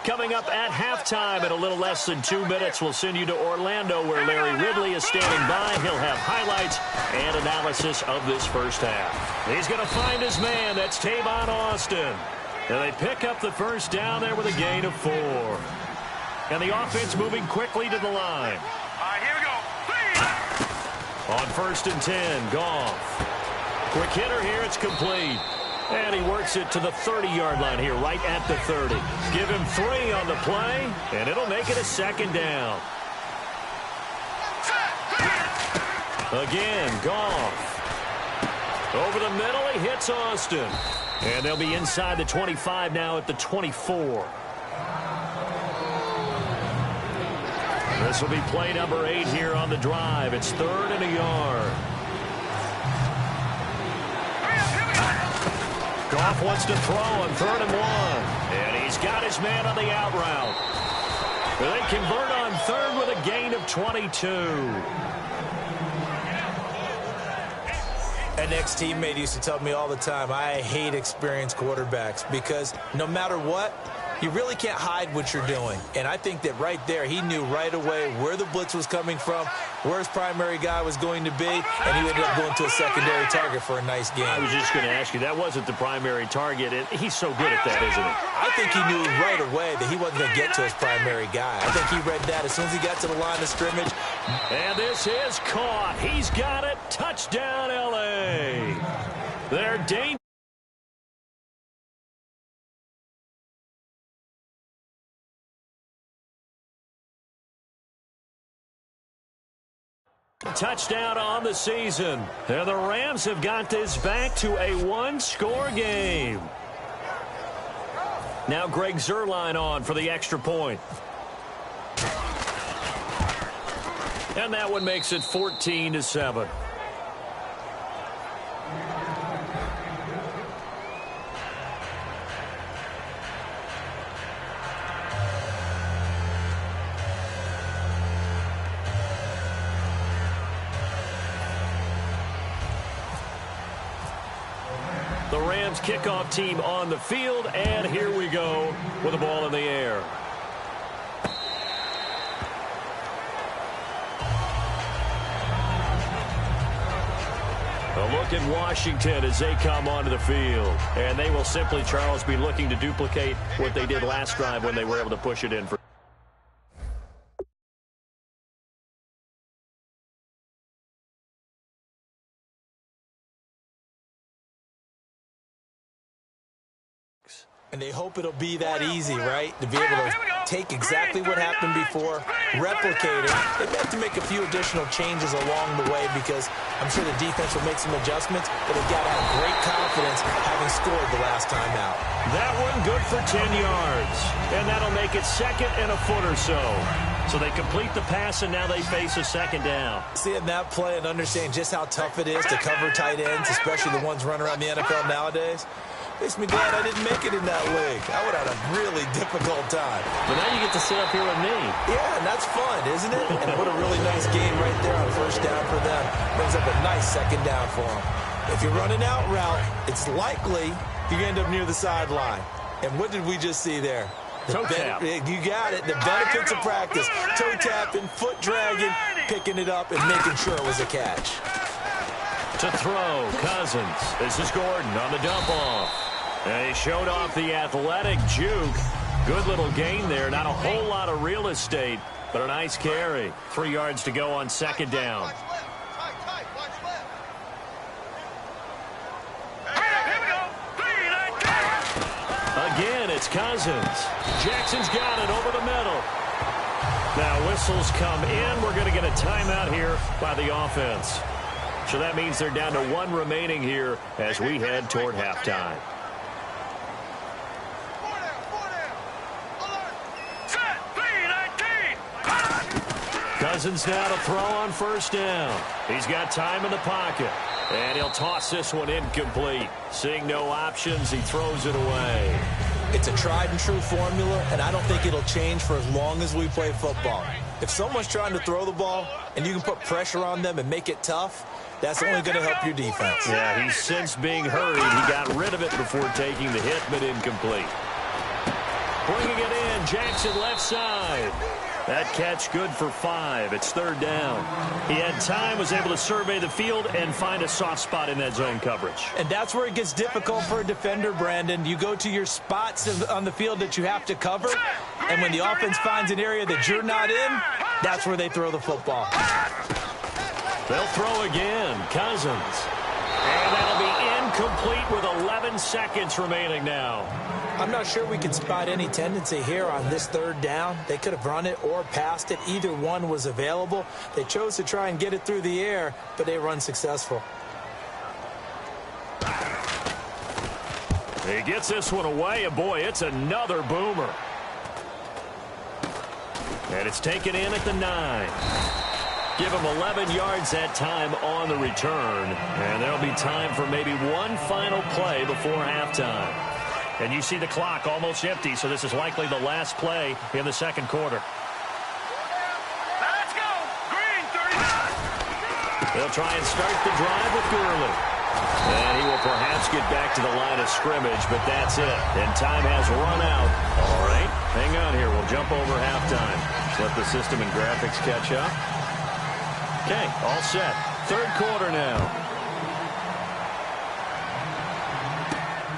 Coming up at halftime in a little less than 2 minutes, we'll send you to Orlando where Larry Ridley is standing by. He'll have highlights and analysis of this first half. He's going to find his man. That's Tavon Austin. And they pick up the first down there with a gain of 4. And the offense moving quickly to the line. All right, here we go. On 1st and 10, Goff. Quick hitter here, it's complete. And he works it to the 30-yard line here, right at the 30. Give him 3 on the play, and it'll make it a 2nd down. Again, Goff. Over the middle, he hits Austin. And they'll be inside the 25 now at the 24. This will be play number 8 here on the drive. It's 3rd and a yard. Goff wants to throw on 3rd and 1. And he's got his man on the out route. They convert on 3rd with a gain of 22. An ex-teammate used to tell me all the time, I hate experienced quarterbacks because no matter what, you really can't hide what you're doing. And I think that right there, he knew right away where the blitz was coming from, where his primary guy was going to be, and he ended up going to a secondary target for a nice game. I was just going to ask you, that wasn't the primary target. And he's so good at that, isn't he? I think he knew right away that he wasn't going to get to his primary guy. I think he read that as soon as he got to the line of scrimmage. And this is caught. He's got it. Touchdown, L.A. They're dangerous. Touchdown on the season. And the Rams have got this back to a 1-score game. Now Greg Zuerlein on for the extra point. And that one makes it 14-7. The Rams kickoff team on the field, and here we go with the ball in the air. A look at Washington as they come onto the field. And they will simply, Charles, be looking to duplicate what they did last drive when they were able to push it in for. And they hope it'll be that easy, right? To be able to take exactly what happened before, replicate it. They have to make a few additional changes along the way because I'm sure the defense will make some adjustments, but they've got to have great confidence having scored the last time out. That one good for 10 yards. And that'll make it 2nd and a foot or so. So they complete the pass, and now they face a 2nd down. Seeing that play and understanding just how tough it is to cover tight ends, especially the ones running around the NFL nowadays, makes me glad I didn't make it in that league. I would have had a really difficult time. But now you get to sit up here with me. Yeah, and that's fun, isn't it? And what a really nice game right there on 1st down for them. Brings up a nice 2nd down for them. If you're running out route, it's likely you end up near the sideline. And what did we just see there? Toe tap. You got it. The benefits of practice. Toe tapping, foot dragging, picking it up, and making sure it was a catch. To throw, Cousins. This is Gordon on the dump off. And he showed off the athletic juke. Good little gain there. Not a whole lot of real estate, but a nice carry. 3 yards to go on 2nd down. Again, it's Cousins. Jackson's got it over the middle. Now whistles come in. We're going to get a timeout here by the offense. So that means they're down to 1 remaining here as we head toward halftime. Cousins now to throw on 1st down. He's got time in the pocket. And he'll toss this one incomplete. Seeing no options, he throws it away. It's a tried-and-true formula, and I don't think it'll change for as long as we play football. If someone's trying to throw the ball and you can put pressure on them and make it tough, that's only going to help your defense. Yeah, he's since being hurried. He got rid of it before taking the hit, but incomplete. Bringing it in, Jackson left side. That catch good for 5. It's third down. He had time, was able to survey the field and find a soft spot in that zone coverage. And that's where it gets difficult for a defender, Brandon. You go to your spots on the field that you have to cover, and when the offense finds an area that you're not in, that's where they throw the football. They'll throw again. Cousins. And that'll be incomplete with 11 seconds remaining now. I'm not sure we can spot any tendency here on this third down. They could have run it or passed it. Either one was available. They chose to try and get it through the air, but they were unsuccessful. He gets this one away, and boy, it's another boomer. And it's taken in at the 9. Give him 11 yards that time on the return. And there'll be time for maybe one final play before halftime. And you see the clock almost empty, so this is likely the last play in the second quarter. Let's go! Green, 39! They'll try and start the drive with Gurley. And he will perhaps get back to the line of scrimmage, but that's it. And time has run out. All right, hang on here. We'll jump over halftime. Just let the system and graphics catch up. Okay, all set. Third quarter now.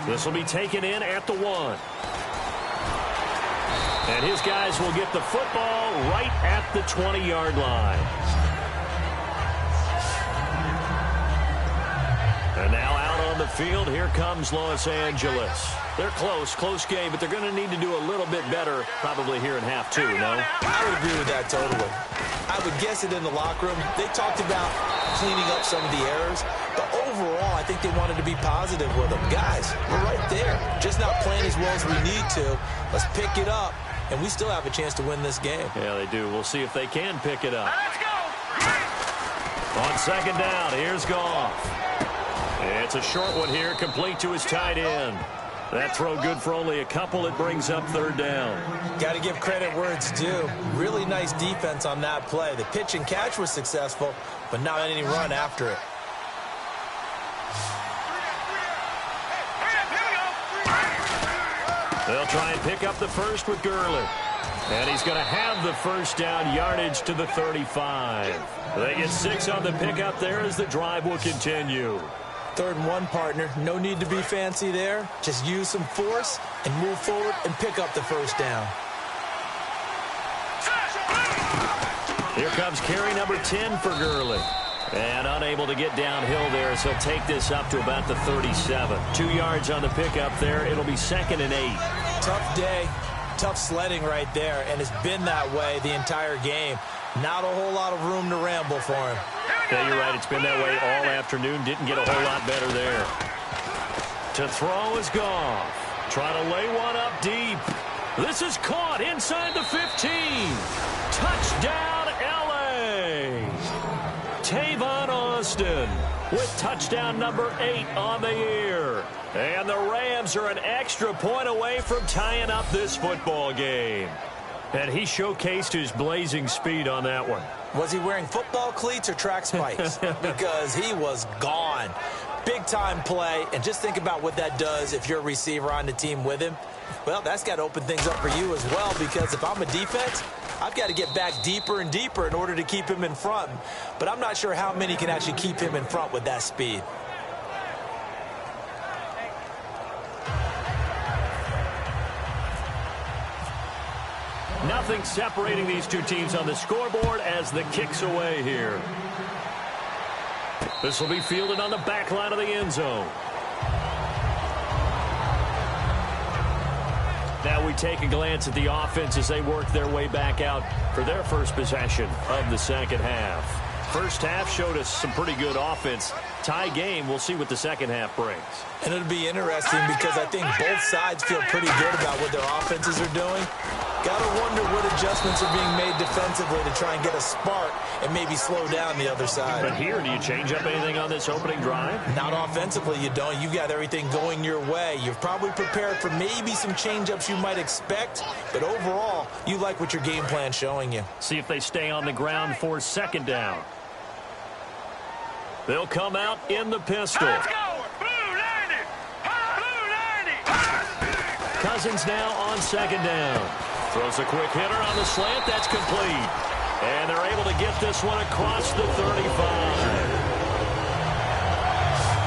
This will be taken in at the 1. And his guys will get the football right at the 20-yard line. And now out on the field, here comes Los Angeles. They're close game, but they're going to need to do a little bit better probably here in half 2, no? I would agree with that totally. I would guess it in the locker room. They talked about cleaning up some of the errors, but overall, I think they wanted to be positive with them. Guys, we're right there. Just not playing as well as we need to. Let's pick it up, and we still have a chance to win this game. Yeah, they do. We'll see if they can pick it up. Let's go! On second down, here's Goff. It's a short one here, complete to his tight end. That throw good for only a couple. It brings up third down. Got to give credit where it's due. Really nice defense on that play. The pitch and catch was successful, but not any run after it. They'll try and pick up the first with Gurley. And he's going to have the first down yardage to the 35. They get 6 on the pickup there as the drive will continue. 3rd and 1, partner. No need to be fancy there. Just use some force and move forward and pick up the first down. Here comes carry number 10 for Gurley. And unable to get downhill there as he'll take this up to about the 37. 2 yards on the pickup there. It'll be 2nd and 8. Tough day. Tough sledding right there, and it's been that way the entire game. Not a whole lot of room to ramble for him. Yeah, you're right. It's been that way all afternoon. Didn't get a whole lot better there. To throw is Goff. Trying to lay one up deep. This is caught inside the 15. Touchdown, L.A. Tavon Austin with touchdown number 8 on the year. And the Rams are an extra point away from tying up this football game. And he showcased his blazing speed on that one. Was he wearing football cleats or track spikes? Because he was gone. Big-time play, and just think about what that does if you're a receiver on the team with him. Well, that's got to open things up for you as well, because if I'm a defense, I've got to get back deeper and deeper in order to keep him in front. But I'm not sure how many can actually keep him in front with that speed. Nothing separating these two teams on the scoreboard as the kick's away here. This will be fielded on the back line of the end zone. Now we take a glance at the offense as they work their way back out for their first possession of the second half. First half showed us some pretty good offense. Tie game, we'll see what the second half brings. And it'll be interesting because I think both sides feel pretty good about what their offenses are doing. Got to wonder what adjustments are being made defensively to try and get a spark and maybe slow down the other side. But here, do you change up anything on this opening drive? Not offensively, you don't. You've got everything going your way. You've probably prepared for maybe some change-ups you might expect, but overall, you like what your game plan's showing you. See if they stay on the ground for second down. They'll come out in the pistol. Let's go! Blue 90! Blue 90! Cousins now on second down. Throws a quick hitter on the slant. That's complete. And they're able to get this one across the 35.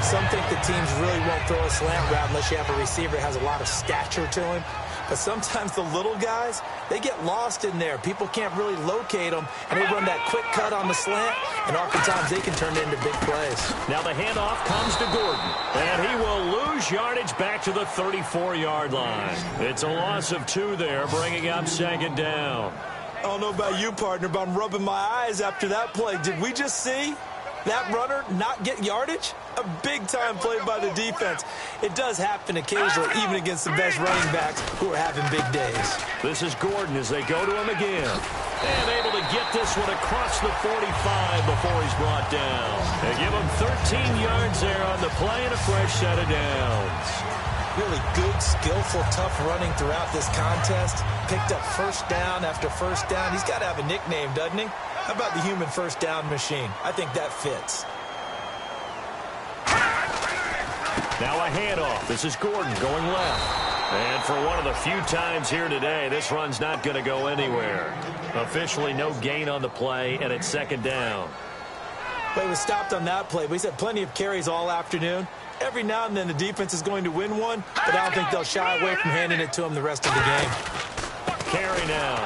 Some think the teams really won't throw a slant route unless you have a receiver that has a lot of stature to him. But sometimes the little guys, they get lost in there. People can't really locate them, and they run that quick cut on the slant, and oftentimes they can turn it into big plays. Now the handoff comes to Gordon, and he will lose yardage back to the 34-yard line. It's a loss of 2 there, bringing up second down. I don't know about you, partner, but I'm rubbing my eyes after that play. Did we just see that runner not get yardage? A big-time play by the defense. It does happen occasionally, even against the best running backs who are having big days. This is Gordon as they go to him again. And able to get this one across the 45 before he's brought down. They give him 13 yards there on the play and a fresh set of downs. Really good, skillful, tough running throughout this contest. Picked up first down after first down. He's got to have a nickname, doesn't he? How about the human first down machine? I think that fits. Now a handoff. This is Gordon going left. And for one of the few times here today, this run's not going to go anywhere. Officially no gain on the play, and it's second down. Well, he was stopped on that play, but he's had plenty of carries all afternoon. Every now and then the defense is going to win one, but I don't think they'll shy away from handing it to him the rest of the game. Carry now.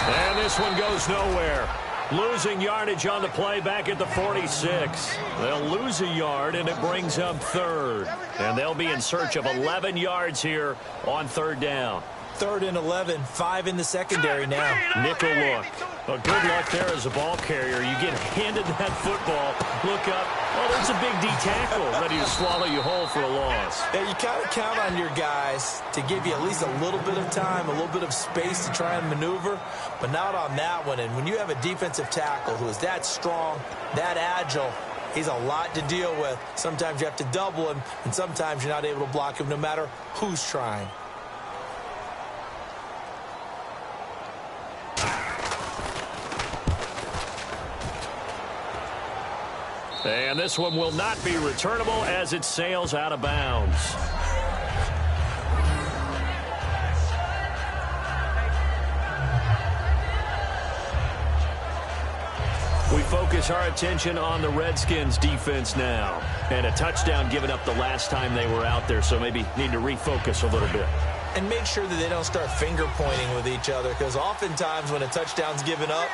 And this one goes nowhere. Losing yardage on the play back at the 46. They'll lose a yard, and it brings up third. And they'll be in search of 11 yards here on third down. 3rd and 11, 5 in the secondary now. Nickel look. Well, good luck there as a ball carrier. You get handed that football, look up. Oh, there's a big D tackle ready to swallow you whole for a loss. Yeah, you kind of count on your guys to give you at least a little bit of time, a little bit of space to try and maneuver, but not on that one. And when you have a defensive tackle who is that strong, that agile, he's a lot to deal with. Sometimes you have to double him, and sometimes you're not able to block him no matter who's trying. And this one will not be returnable as it sails out of bounds. We focus our attention on the Redskins defense now. And a touchdown given up the last time they were out there, so maybe need to refocus a little bit. And make sure that they don't start finger pointing with each other, because oftentimes when a touchdown's given up,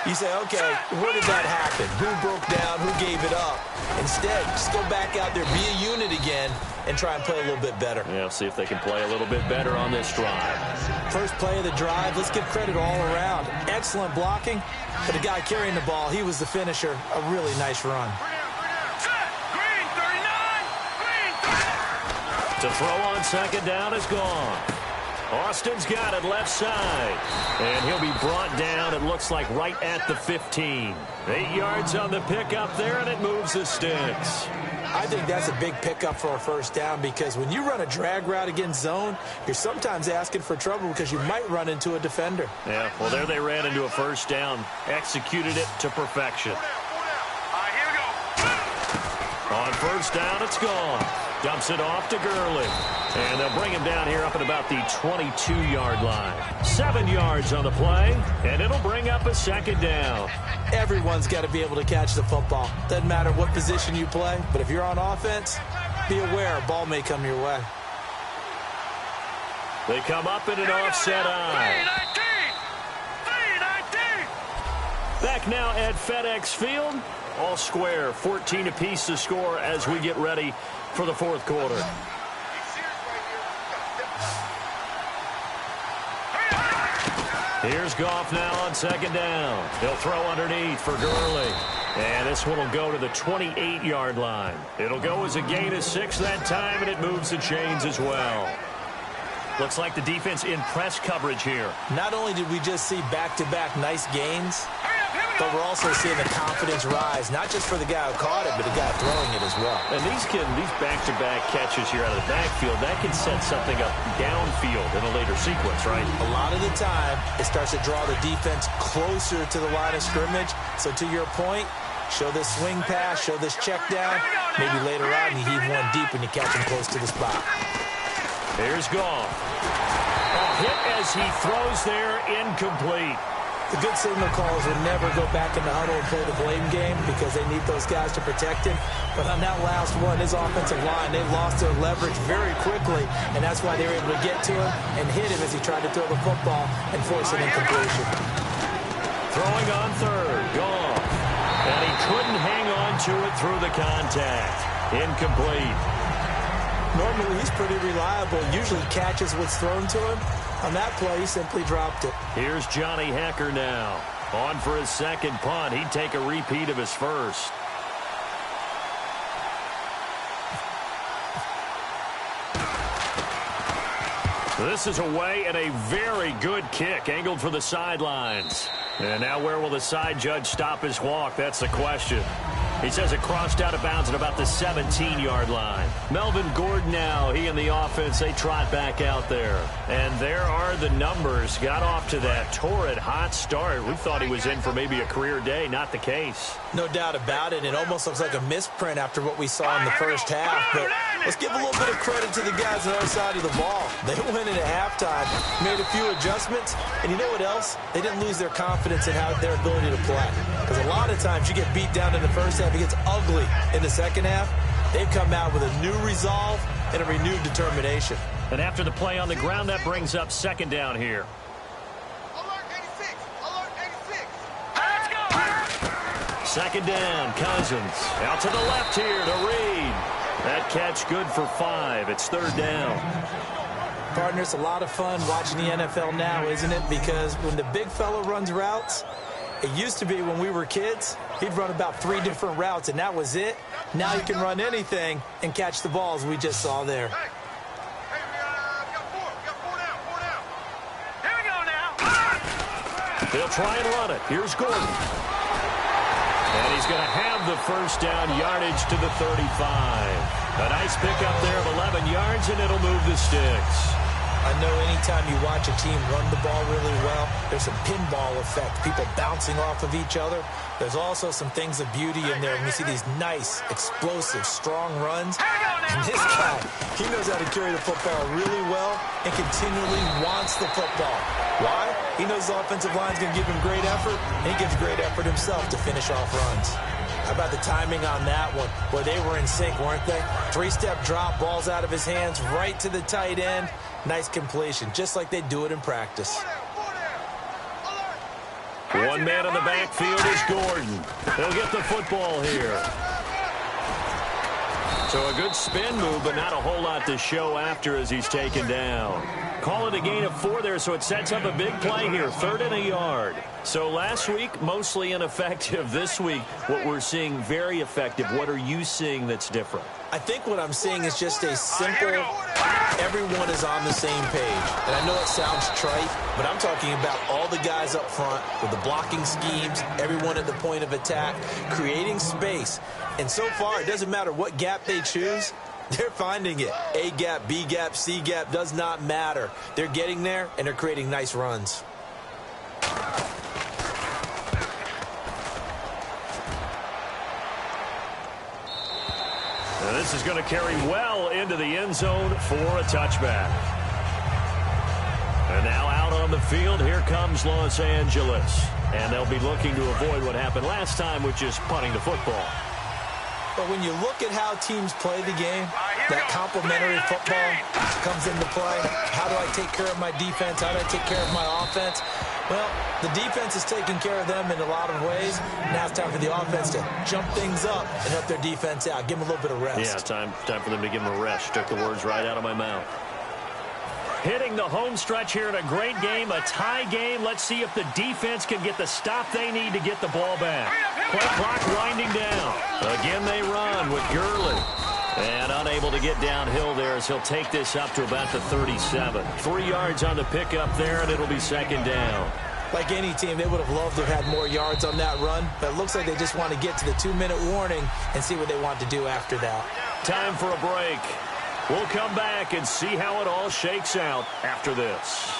you say, okay, where did that happen? Who broke down? Who gave it up? Instead, just go back out there, be a unit again, and try and play a little bit better. Yeah, see if they can play a little bit better on this drive. First play of the drive, let's give credit all around. Excellent blocking, but the guy carrying the ball, he was the finisher. A really nice run. Green 39. Green 39. To throw on second down is gone. Austin's got it left side. And he'll be brought down, it looks like, right at the 15. 8 yards on the pickup there, and it moves the sticks. I think that's a big pickup for a first down, because when you run a drag route against zone, you're sometimes asking for trouble because you might run into a defender. Yeah, well, there they ran into a first down. Executed it to perfection. Here we go. On first down, it's gone. Dumps it off to Gurley. And they'll bring him down here up at about the 22-yard line. 7 yards on the play, and it'll bring up a second down. Everyone's got to be able to catch the football. Doesn't matter what position you play, but if you're on offense, be aware a ball may come your way. They come up in an offset eye. 3-19. Back now at FedEx Field. All square, 14 apiece to score as we get ready for the fourth quarter. Here's Goff now on second down. He'll throw underneath for Gurley. And this one will go to the 28-yard line. It'll go as a gain of 6 that time, and it moves the chains as well. Looks like the defense in press coverage here. Not only did we just see back-to-back nice gains, but we're also seeing the confidence rise, not just for the guy who caught it, but the guy throwing it as well. And these back-to-back catches here out of the backfield, that can set something up downfield in a later sequence, right? A lot of the time, it starts to draw the defense closer to the line of scrimmage. So to your point, show this swing pass, show this check down. Maybe later on you heave one deep when you catch him close to the spot. Here's Goff. A hit as he throws there, incomplete. The good signal callers would never go back in the huddle and play the blame game because they need those guys to protect him. But on that last one, his offensive line, they lost their leverage very quickly, and that's why they were able to get to him and hit him as he tried to throw the football and force an incompletion. Throwing on third, Goff. And he couldn't hang on to it through the contact. Incomplete. Normally, he's pretty reliable. Usually catches what's thrown to him. On that play, he simply dropped it. Here's Johnny Hekker now. On for his second punt. He'd take a repeat of his first. This is away and a very good kick angled for the sidelines. And now where will the side judge stop his walk? That's the question. He says it crossed out of bounds at about the 17-yard line. Melvin Gordon now, he and the offense, they trot back out there. And there are the numbers. Got off to that torrid hot start. We thought he was in for maybe a career day. Not the case. No doubt about it. It almost looks like a misprint after what we saw in the first half. But let's give a little bit of credit to the guys on the other side of the ball. They went in at halftime, made a few adjustments, and you know what else? They didn't lose their confidence in their ability to play. Because a lot of times you get beat down in the first half, it gets ugly in the second half. They've come out with a new resolve and a renewed determination. And after the play on the ground, that brings up second down here. Alert 86! Alert 86! Let's go! Second down, Cousins. Out to the left here to Reed. That catch good for 5. It's third down. Partner, it's a lot of fun watching the NFL now, isn't it? Because when the big fella runs routes, it used to be when we were kids, he'd run about 3 different routes, and that was it. Now he can run anything and catch the balls we just saw there. Hey, we got 4. We got 4 down. 4 down. Here we go now. They'll try and run it. Here's Gordon. And he's going to have the first down, yardage to the 35. A nice pickup there of 11 yards, and it'll move the sticks. I know anytime you watch a team run the ball really well, there's a pinball effect, people bouncing off of each other. There's also some things of beauty in there when you see these nice, explosive, strong runs. And this guy, he knows how to carry the football really well and continually wants the football. Why? He knows the offensive line's going to give him great effort, and he gives great effort himself to finish off runs. How about the timing on that one? Well, they were in sync, weren't they? 3-step drop, balls out of his hands, right to the tight end. Nice completion, just like they do it in practice. One man in the backfield is Gordon. He'll get the football here. So a good spin move, but not a whole lot to show after as he's taken down. Call it a gain of 4 there, so it sets up a big play here, 3rd and a yard. So last week, mostly ineffective. This week, what we're seeing, very effective. What are you seeing that's different? I think what I'm seeing is just a simple, everyone is on the same page. And I know it sounds trite, but I'm talking about all the guys up front with the blocking schemes, everyone at the point of attack, creating space. And so far, it doesn't matter what gap they choose, they're finding it. A gap, B gap, C gap, does not matter. They're getting there, and they're creating nice runs. Now this is going to carry well into the end zone for a touchback. And now out on the field, here comes Los Angeles. And they'll be looking to avoid what happened last time, which is punting the football. But when you look at how teams play the game, that complementary football comes into play. How do I take care of my defense? How do I take care of my offense? Well, the defense is taking care of them in a lot of ways. Now it's time for the offense to jump things up and help their defense out. Give them a little bit of rest. Yeah, time for them to give them a rest. Took the words right out of my mouth. Hitting the home stretch here in a great game, a tie game. Let's see if the defense can get the stop they need to get the ball back. Play clock winding down. Again, they run with Gurley. And unable to get downhill there as he'll take this up to about the 37. 3 yards on the pickup there, and it'll be second down. Like any team, they would have loved to have had more yards on that run, but it looks like they just want to get to the 2-minute warning and see what they want to do after that. Time for a break. We'll come back and see how it all shakes out after this.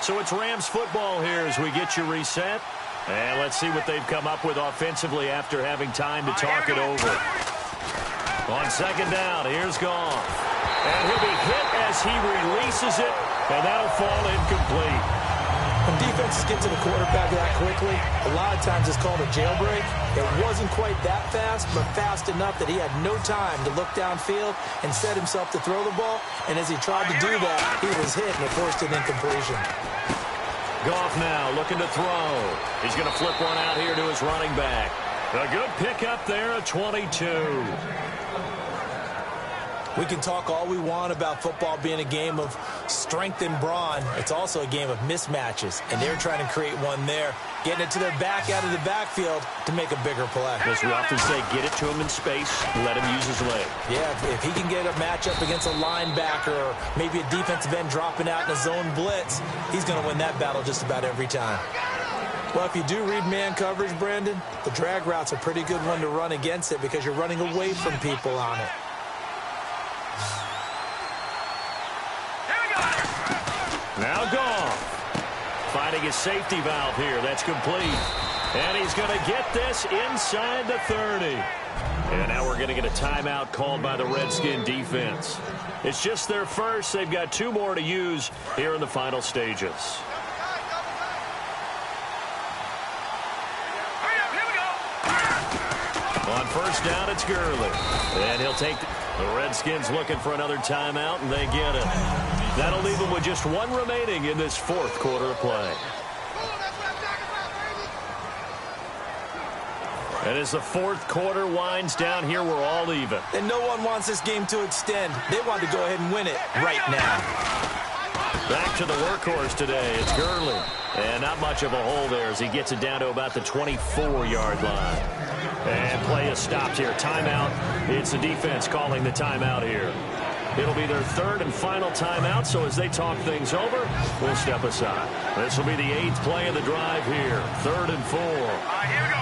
So it's Rams football here as we get you reset. And let's see what they've come up with offensively after having time to talk it over. On second down, here's Goff. And he'll be hit as he releases it, and that'll fall incomplete. When defenses get to the quarterback that quickly, a lot of times it's called a jailbreak. It wasn't quite that fast, but fast enough that he had no time to look downfield and set himself to throw the ball. And as he tried to do that, he was hit, and it forced an incompletion. Goff now looking to throw. He's going to flip one out here to his running back. A good pickup there at 22. We can talk all we want about football being a game of strength and brawn. It's also a game of mismatches, and they're trying to create one there, getting it to their back out of the backfield to make a bigger play. As we often say, get it to him in space, let him use his leg. Yeah, if he can get a matchup against a linebacker or maybe a defensive end dropping out in a zone blitz, he's going to win that battle just about every time. Well, if you do read man coverage, Brandon, the drag route's a pretty good one to run against it because you're running away from people on it. Now Goff, finding his safety valve here. That's complete. And he's going to get this inside the 30. And now we're going to get a timeout called by the Redskin defense. It's just their first. They've got 2 more to use here in the final stages. On first down, it's Gurley. And he'll take the Redskins looking for another timeout, and they get it. That'll leave them with just 1 remaining in this 4th quarter of play. And as the 4th quarter winds down here, we're all even. And no one wants this game to extend. They want to go ahead and win it right now. Back to the workhorse today. It's Gurley. And not much of a hole there as he gets it down to about the 24-yard line. And play is stopped here. Timeout. It's the defense calling the timeout here. It'll be their 3rd and final timeout, so as they talk things over, we'll step aside. This will be the 8th play of the drive here. 3rd and 4. Here we go.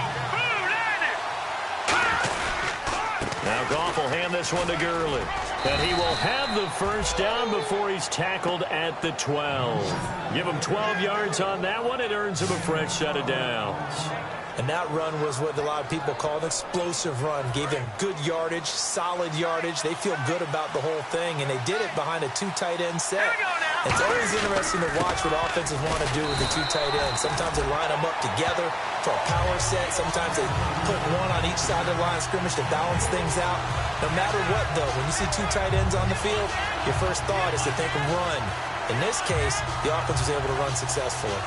Now Goff will hand this one to Gurley. And he will have the first down before he's tackled at the 12. Give him 12 yards on that one. It earns him a fresh set of downs. And that run was what a lot of people call an explosive run. Gave them good yardage, solid yardage. They feel good about the whole thing, and they did it behind a 2 tight end set. It's always interesting to watch what offenses want to do with the 2 tight ends. Sometimes they line them up together for a power set. Sometimes they put one on each side of the line of scrimmage to balance things out. No matter what, though, when you see 2 tight ends on the field, your first thought is to think run. In this case, the offense was able to run successfully.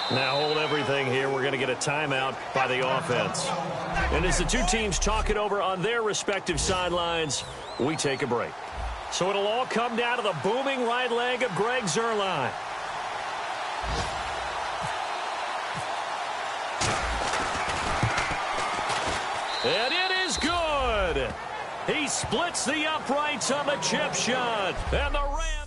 Now hold everything here. We're going to get a timeout by the offense. And as the 2 teams talk it over on their respective sidelines, we take a break. So it'll all come down to the booming right leg of Greg Zuerlein. And it is good. He splits the uprights on the chip shot. And the Rams